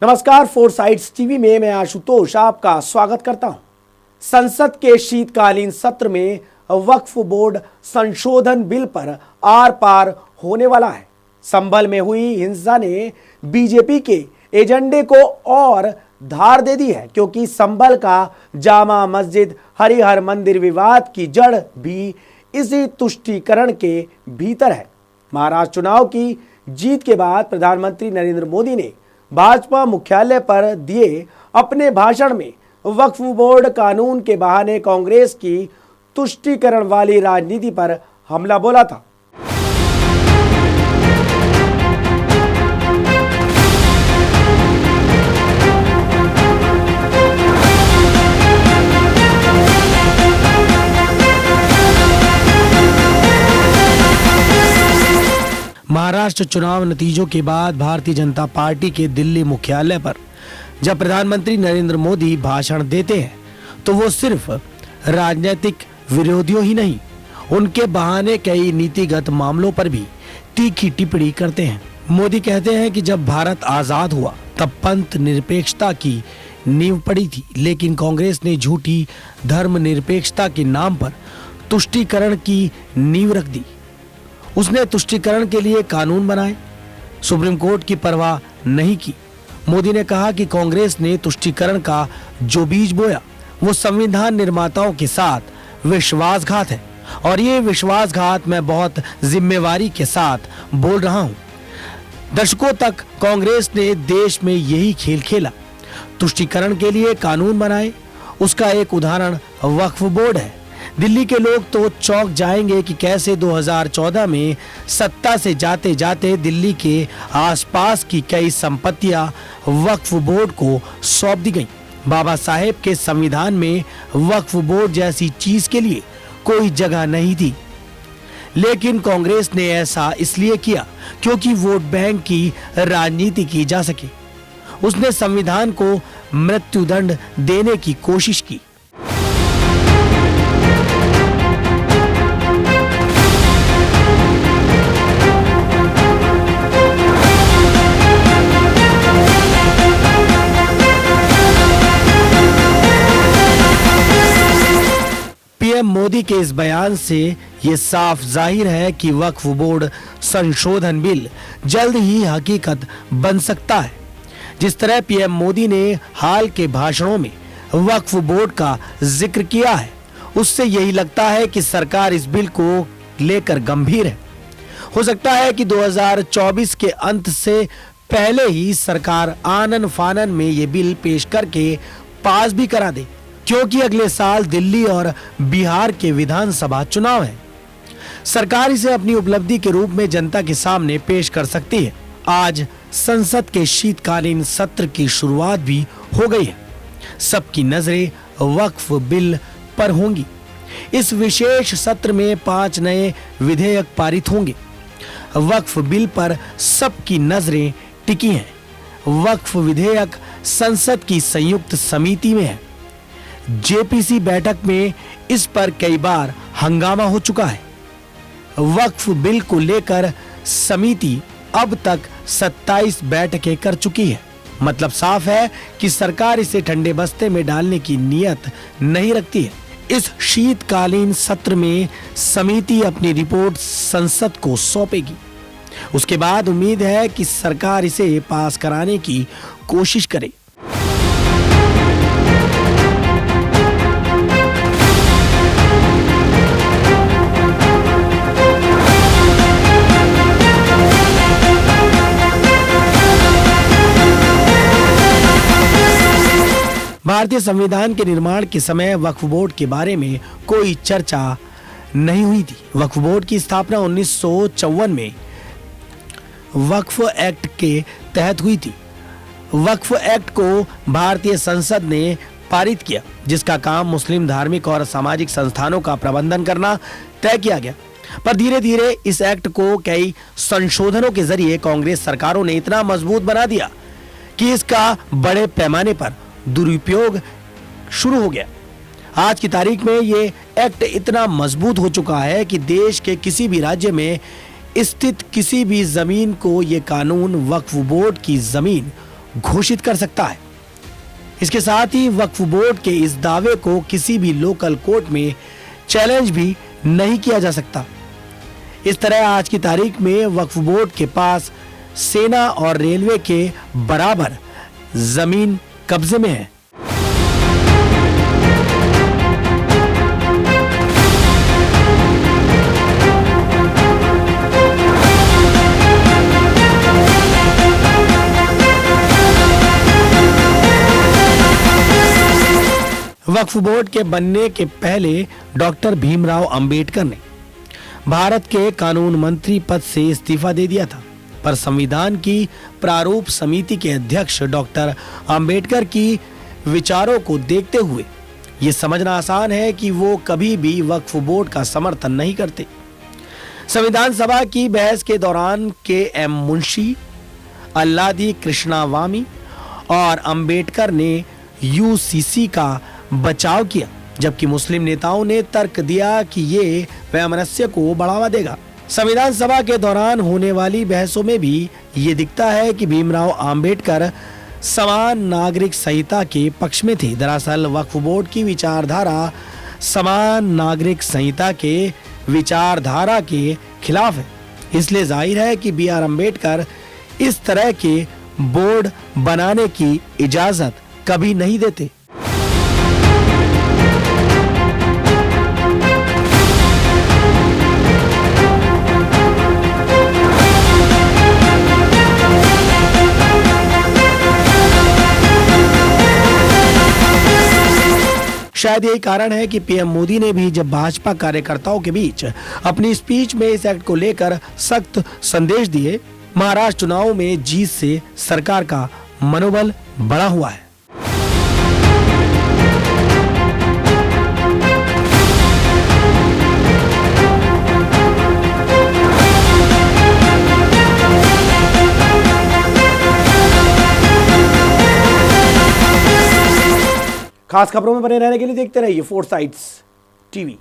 नमस्कार, four sides TV में मैं आशुतोष आपका स्वागत करता हूं। संसद के शीतकालीन सत्र में वक्फ बोर्ड संशोधन बिल पर आर पार होने वाला है। संभल में हुई हिंसा ने बीजेपी के एजेंडे को और धार दे दी है, क्योंकि संभल का जामा मस्जिद हरिहर मंदिर विवाद की जड़ भी इसी तुष्टीकरण के भीतर है। महाराष्ट्र चुनाव की जीत के बाद प्रधानमंत्री नरेंद्र मोदी ने भाजपा मुख्यालय पर दिए अपने भाषण में वक्फ बोर्ड कानून के बहाने कांग्रेस की तुष्टीकरण वाली राजनीति पर हमला बोला था। महाराष्ट्र चुनाव नतीजों के बाद भारतीय जनता पार्टी के दिल्ली मुख्यालय पर जब प्रधानमंत्री नरेंद्र मोदी भाषण देते हैं तो वो सिर्फ राजनीतिक विरोधियों ही नहीं, उनके बहाने कई नीतिगत मामलों पर भी तीखी टिप्पणी करते हैं। मोदी कहते हैं कि जब भारत आजाद हुआ तब पंथ निरपेक्षता की नींव पड़ी थी, लेकिन कांग्रेस ने झूठी धर्मनिरपेक्षता के नाम पर तुष्टीकरण की नींव रख दी। उसने तुष्टीकरण के लिए कानून बनाए, सुप्रीम कोर्ट की परवाह नहीं की। मोदी ने कहा कि कांग्रेस ने तुष्टीकरण का जो बीज बोया वो संविधान निर्माताओं के साथ विश्वासघात है, और ये विश्वासघात मैं बहुत जिम्मेवारी के साथ बोल रहा हूं। दशकों तक कांग्रेस ने देश में यही खेल खेला, तुष्टीकरण के लिए कानून बनाए। उसका एक उदाहरण वक्फ बोर्ड है। दिल्ली के लोग तो चौंक जाएंगे कि कैसे 2014 में सत्ता से जाते जाते दिल्ली के आसपास की कई संपत्तियां वक्फ बोर्ड को सौंप दी गईं। बाबा साहेब के संविधान में वक्फ बोर्ड जैसी चीज के लिए कोई जगह नहीं थी, लेकिन कांग्रेस ने ऐसा इसलिए किया क्योंकि वोट बैंक की राजनीति की जा सके। उसने संविधान को मृत्युदंड देने की कोशिश की। पीएम मोदी के इस बयान से ये साफ जाहिर है कि वक्फ बोर्ड संशोधन बिल जल्द ही हकीकत बन सकता है। जिस तरह पीएम मोदी ने हाल के भाषणों में वक्फ बोर्ड का जिक्र किया है, उससे यही लगता है कि सरकार इस बिल को लेकर गंभीर है। हो सकता है कि 2024 के अंत से पहले ही सरकार आनन फानन में ये बिल पेश करके पास भी करा दे, क्योंकि अगले साल दिल्ली और बिहार के विधानसभा चुनाव है। सरकार इसे अपनी उपलब्धि के रूप में जनता के सामने पेश कर सकती है। आज संसद के शीतकालीन सत्र की शुरुआत भी हो गई है। सबकी नजरें वक्फ बिल पर होंगी। इस विशेष सत्र में 5 नए विधेयक पारित होंगे। वक्फ बिल पर सबकी नजरें टिकी हैं। वक्फ विधेयक संसद की संयुक्त समिति में है। जेपीसी बैठक में इस पर कई बार हंगामा हो चुका है। वक्फ बिल को लेकर समिति अब तक 27 बैठकें कर चुकी है। मतलब साफ है कि सरकार इसे ठंडे बस्ते में डालने की नीयत नहीं रखती है। इस शीतकालीन सत्र में समिति अपनी रिपोर्ट संसद को सौंपेगी। उसके बाद उम्मीद है कि सरकार इसे पास कराने की कोशिश करे। भारतीय संविधान के निर्माण के समय वक्फ बोर्ड के बारे में कोई चर्चा नहीं हुई थी। वक्फ बोर्ड की स्थापना 1954 में वक्फ एक्ट के तहत हुई थी। वक्फ एक्ट को भारतीय संसद ने पारित किया, जिसका काम मुस्लिम धार्मिक और सामाजिक संस्थानों का प्रबंधन करना तय किया गया। पर धीरे धीरे इस एक्ट को कई संशोधनों के जरिए कांग्रेस सरकारों ने इतना मजबूत बना दिया कि इसका बड़े पैमाने पर दुरुपयोग शुरू हो गया। आज की तारीख में ये एक्ट इतना मजबूत हो चुका है कि देश के किसी भी राज्य में स्थित किसी भी जमीन को ये कानून वक्फ बोर्ड की जमीन घोषित कर सकता है। इसके साथ ही वक्फ बोर्ड के इस दावे को किसी भी लोकल कोर्ट में चैलेंज भी नहीं किया जा सकता। इस तरह आज की तारीख में वक्फ बोर्ड के पास सेना और रेलवे के बराबर जमीन कब्जे में है। वक्फ बोर्ड के बनने के पहले डॉक्टर भीमराव अंबेडकर ने भारत के कानून मंत्री पद से इस्तीफा दे दिया था, पर संविधान की प्रारूप समिति के अध्यक्ष डॉक्टर अंबेडकर की विचारों को देखते हुए ये समझना आसान है कि वो कभी भी वक्फ बोर्ड का समर्थन नहीं करते। संविधान सभा की बहस के दौरान के.एम. मुंशी, अल्लादी कृष्णावामी और अंबेडकर ने यूसीसी का बचाव किया, जबकि मुस्लिम नेताओं ने तर्क दिया कि ये वैमनस्य को बढ़ावा देगा। संविधान सभा के दौरान होने वाली बहसों में भी ये दिखता है कि भीमराव अंबेडकर समान नागरिक संहिता के पक्ष में थे। दरअसल वक्फ बोर्ड की विचारधारा समान नागरिक संहिता के विचारधारा के खिलाफ है। इसलिए जाहिर है कि बी.आर. अंबेडकर इस तरह के बोर्ड बनाने की इजाजत कभी नहीं देते। शायद यही कारण है कि पीएम मोदी ने भी जब भाजपा कार्यकर्ताओं के बीच अपनी स्पीच में इस एक्ट को लेकर सख्त संदेश दिए, महाराष्ट्र चुनाव में जीत से सरकार का मनोबल बढ़ा हुआ है। खास खबरों में बने रहने के लिए देखते रहिए फोर्साइट्स टीवी।